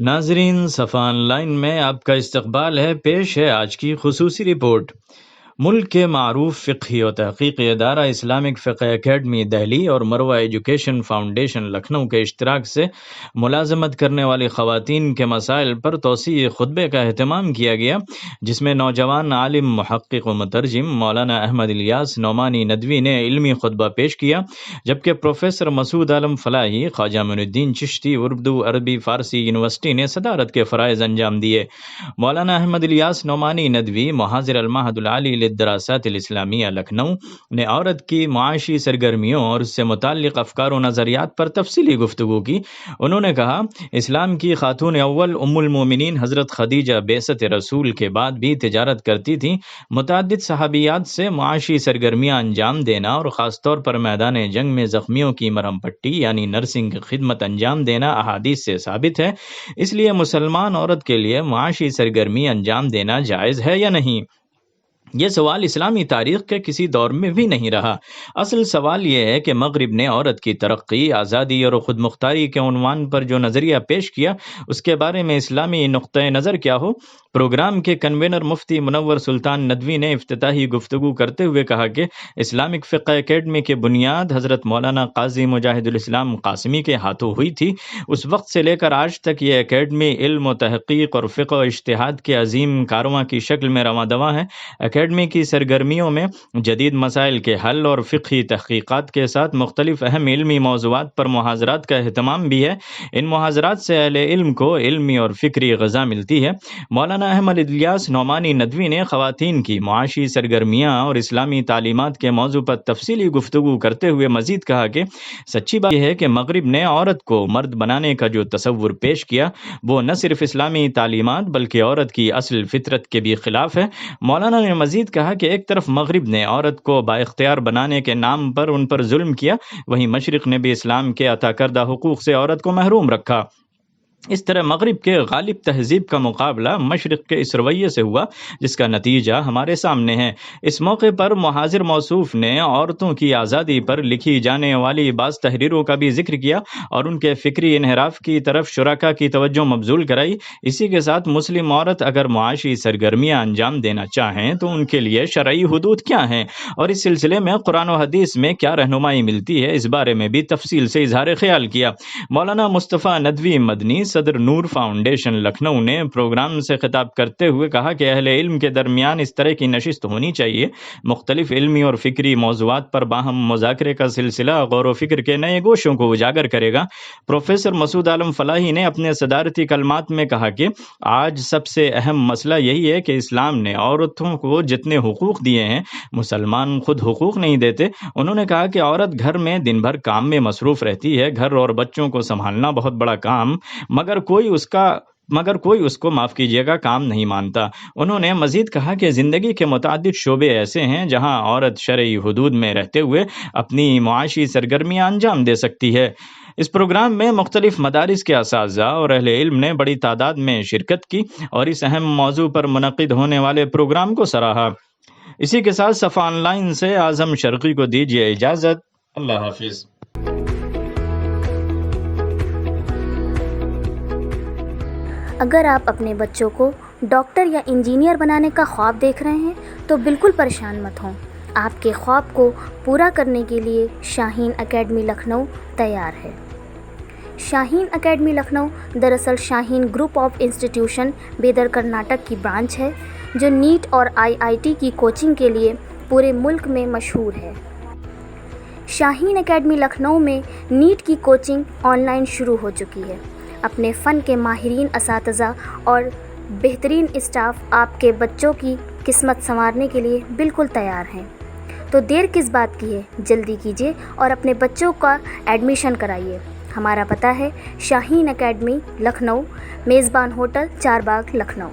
ناظرین، صفا on line میں آپ کا استقبال ہے۔ پیش ہے آج کی خصوصی رپورٹ۔ ملک کے معروف فقہی و تحقیقی ادارہ اسلامک فقہ اکیڈمی دہلی اور مروہ ایجوکیشن فاؤنڈیشن لکھنؤ کے اشتراک سے ملازمت کرنے والی خواتین کے مسائل پر توسیعی خطبے کا اہتمام کیا گیا، جس میں نوجوان عالم، محقق و مترجم مولانا احمد الیاس نعمانی ندوی نے علمی خطبہ پیش کیا، جبکہ پروفیسر مسعود عالم فلاحی، خواجہ معین الدین چشتی اردو عربی فارسی یونیورسٹی نے صدارت کے فرائض انجام دیے۔ مولانا احمد الیاس نعمانی ندوی، محاضر المعہد العالی للدراسات الاسلامیہ لکھنؤ، نے عورت کی معاشی سرگرمیوں اور اس سے متعلق افکار و نظریات پر تفصیلی گفتگو کی۔ انہوں نے کہا، اسلام کی خاتون اول ام المومنین حضرت خدیجہ بعثت رسول کے بعد بھی تجارت کرتی تھیں۔ متعدد صحابیات سے معاشی سرگرمیاں انجام دینا اور خاص طور پر میدان جنگ میں زخمیوں کی مرہم پٹی یعنی نرسنگ خدمت انجام دینا احادیث سے ثابت ہے، اس لیے مسلمان عورت کے لیے معاشی سرگرمی انجام دینا جائز ہے یا نہیں؟ یہ سوال اسلامی تاریخ کے کسی دور میں بھی نہیں رہا۔ اصل سوال یہ ہے کہ مغرب نے عورت کی ترقی، آزادی اور خود مختاری کے عنوان پر جو نظریہ پیش کیا، اس کے بارے میں اسلامی نقطۂ نظر کیا ہو۔ پروگرام کے کنوینر مفتی منور سلطان ندوی نے افتتاحی گفتگو کرتے ہوئے کہا کہ اسلامک فقہ اکیڈمی کی بنیاد حضرت مولانا قاضی مجاہد الاسلام قاسمی کے ہاتھوں ہوئی تھی۔ اس وقت سے لے کر آج تک یہ اکیڈمی علم و تحقیق اور فقہ و اجتہاد کے عظیم کارواں کی شکل میں رواں دواں ہے۔ اکیڈمی کی سرگرمیوں میں جدید مسائل کے حل اور فقہی تحقیقات کے ساتھ مختلف اہم علمی موضوعات پر محاضرات کا اہتمام بھی ہے۔ ان محاضرات سے اہل علم کو علمی اور فکری غذا ملتی ہے۔ مولانا احمد الیاس نعمانی ندوی نے خواتین کی معاشی سرگرمیاں اور اسلامی تعلیمات کے موضوع پر تفصیلی گفتگو کرتے ہوئے مزید کہا کہ سچی بات یہ ہے کہ مغرب نے عورت کو مرد بنانے کا جو تصور پیش کیا، وہ نہ صرف اسلامی تعلیمات بلکہ عورت کی اصل فطرت کے بھی خلاف ہے۔ مولانا نے مزید کہا کہ ایک طرف مغرب نے عورت کو بااختیار بنانے کے نام پر ان پر ظلم کیا، وہیں مشرق نے بھی اسلام کے عطا کردہ حقوق سے عورت کو محروم رکھا۔ اس طرح مغرب کے غالب تہذیب کا مقابلہ مشرق کے اس رویے سے ہوا، جس کا نتیجہ ہمارے سامنے ہے۔ اس موقع پر محاضر موصوف نے عورتوں کی آزادی پر لکھی جانے والی بعض تحریروں کا بھی ذکر کیا اور ان کے فکری انحراف کی طرف شرکاء کی توجہ مبذول کرائی۔ اسی کے ساتھ مسلم عورت اگر معاشی سرگرمیاں انجام دینا چاہیں تو ان کے لیے شرعی حدود کیا ہیں اور اس سلسلے میں قرآن و حدیث میں کیا رہنمائی ملتی ہے، اس بارے میں بھی تفصیل سے اظہار خیال کیا۔ مولانا مصطفیٰ ندوی مدنی، صدر نور فاؤنڈیشن لکھنؤ، نے پروگرام سے خطاب کرتے ہوئے کہا کہ اہل علم کے درمیان اس طرح کی نشست ہونی چاہیے۔ مختلف علمی اور فکری موضوعات پر باہم مذاکرے کا سلسلہ غور و فکر کے نئے گوشوں کو اجاگر کرے گا۔ پروفیسر مسعود عالم فلاحی نے اپنے صدارتی کلمات میں کہا کہ آج سب سے اہم مسئلہ یہی ہے کہ اسلام نے عورتوں کو جتنے حقوق دیے ہیں، مسلمان خود حقوق نہیں دیتے۔ انہوں نے کہا کہ عورت گھر میں دن بھر کام میں مصروف رہتی ہے، گھر اور بچوں کو سنبھالنا بہت بڑا کام، مگر کوئی اس کو معاف کیجیے گا کام نہیں مانتا۔ انہوں نے مزید کہا کہ زندگی کے متعدد شعبے ایسے ہیں جہاں عورت شرعی حدود میں رہتے ہوئے اپنی معاشی سرگرمیاں انجام دے سکتی ہے۔ اس پروگرام میں مختلف مدارس کے اساتذہ اور اہل علم نے بڑی تعداد میں شرکت کی اور اس اہم موضوع پر منعقد ہونے والے پروگرام کو سراہا۔ اسی کے ساتھ صفا آن لائن سے اعظم شرقی کو دیجیے اجازت۔ اللہ حافظ۔ اگر آپ اپنے بچوں کو ڈاکٹر یا انجینئر بنانے کا خواب دیکھ رہے ہیں تو بالکل پریشان مت ہوں۔ آپ کے خواب کو پورا کرنے کے لیے شاہین اکیڈمی لکھنؤ تیار ہے۔ شاہین اکیڈمی لکھنؤ دراصل Shaheen group of institution Bidar Karnataka کی برانچ ہے، جو نیٹ اور IIT کی کوچنگ کے لیے پورے ملک میں مشہور ہے۔ شاہین اکیڈمی لکھنؤ میں نیٹ کی کوچنگ آن لائن شروع ہو چکی ہے۔ اپنے فن کے ماہرین اساتذہ اور بہترین اسٹاف آپ کے بچوں کی قسمت سنوارنے کے لیے بالکل تیار ہیں۔ تو دیر کس بات کی ہے، جلدی کیجیے اور اپنے بچوں کا ایڈمیشن کرائیے۔ ہمارا پتہ ہے شاہین اکیڈمی لکھنؤ، میزبان ہوٹل، چار باغ، لکھنؤ۔